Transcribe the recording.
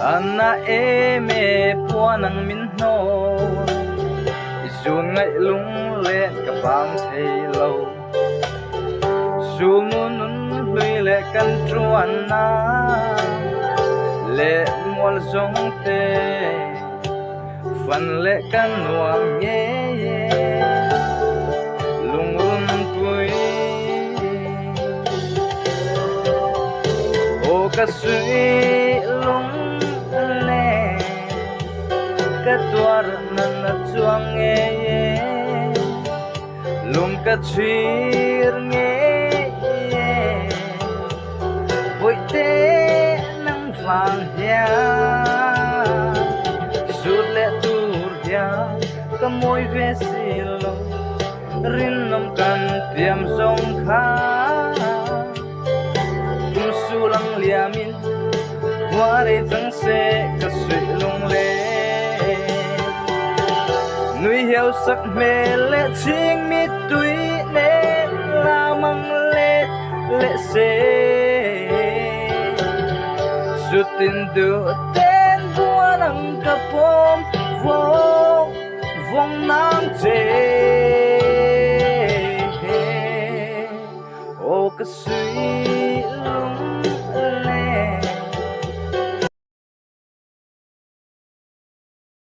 Anna e me puanang min no Isun ngay lung lên ka bang thei lo Sumun lui le kan truan na Le mual zong te Fan le kan nuang ye Lung run tui O ka sui lung le Ka tuar nan na chuang ye Lung ka chir nge Bội te nang vàng ya Sút lệ tur ya Ka môi ve silo Rin nom kan tiam song kha Tum su lang liamin Wari chang se ka sui lung le Nui hiao sắc mê lệ ching mi tui ne La mang lệ lệ se Sutin du ten buwan ang kapom Vong vong nang che O kasui